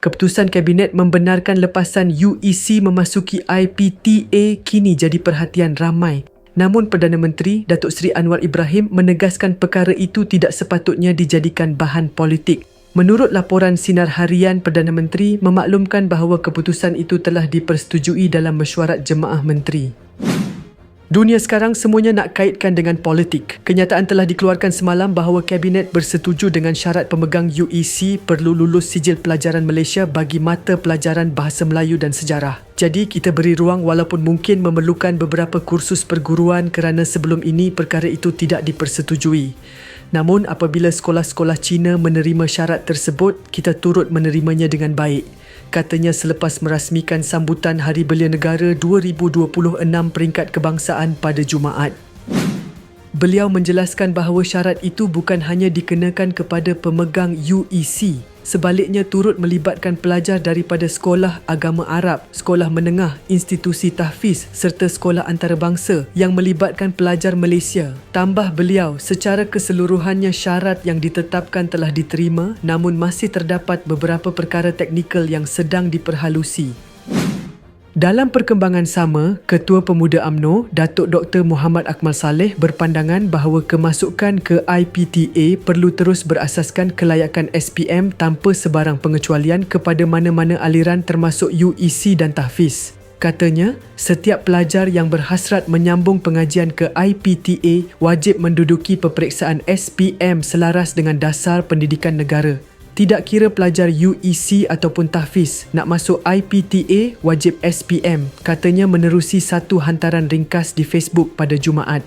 Keputusan Kabinet membenarkan lepasan UEC memasuki IPTA kini jadi perhatian ramai. Namun Perdana Menteri Datuk Seri Anwar Ibrahim menegaskan perkara itu tidak sepatutnya dijadikan bahan politik. Menurut laporan Sinar Harian, Perdana Menteri memaklumkan bahawa keputusan itu telah dipersetujui dalam mesyuarat Jemaah Menteri. Dunia sekarang semuanya nak kaitkan dengan politik. Kenyataan telah dikeluarkan semalam bahawa Kabinet bersetuju dengan syarat pemegang UEC perlu lulus sijil pelajaran Malaysia bagi mata pelajaran Bahasa Melayu dan Sejarah. Jadi kita beri ruang walaupun mungkin memerlukan beberapa kursus perguruan kerana sebelum ini perkara itu tidak dipersetujui. Namun apabila sekolah-sekolah Cina menerima syarat tersebut, kita turut menerimanya dengan baik. Katanya selepas merasmikan sambutan Hari Belia Negara 2026 peringkat kebangsaan pada Jumaat. Beliau menjelaskan bahawa syarat itu bukan hanya dikenakan kepada pemegang UEC, sebaliknya turut melibatkan pelajar daripada sekolah agama Arab, sekolah menengah, institusi tahfiz serta sekolah antarabangsa yang melibatkan pelajar Malaysia. Tambah beliau, secara keseluruhannya syarat yang ditetapkan telah diterima, namun masih terdapat beberapa perkara teknikal yang sedang diperhalusi. Dalam perkembangan sama, Ketua Pemuda UMNO, Datuk Dr. Muhammad Akmal Saleh berpandangan bahawa kemasukan ke IPTA perlu terus berasaskan kelayakan SPM tanpa sebarang pengecualian kepada mana-mana aliran termasuk UEC dan tahfiz. Katanya, setiap pelajar yang berhasrat menyambung pengajian ke IPTA wajib menduduki peperiksaan SPM selaras dengan dasar pendidikan negara. Tidak kira pelajar UEC ataupun tahfiz, nak masuk IPTA wajib SPM, katanya menerusi satu hantaran ringkas di Facebook pada Jumaat.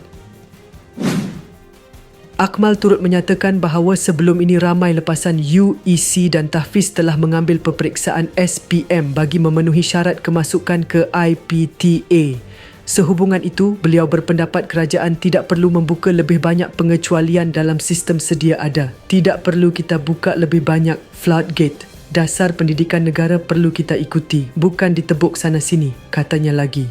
Akmal turut menyatakan bahawa sebelum ini ramai lepasan UEC dan tahfiz telah mengambil peperiksaan SPM bagi memenuhi syarat kemasukan ke IPTA. Sehubungan itu, beliau berpendapat kerajaan tidak perlu membuka lebih banyak pengecualian dalam sistem sedia ada. Tidak perlu kita buka lebih banyak floodgate. Dasar pendidikan negara perlu kita ikuti, bukan ditebuk sana sini, katanya lagi.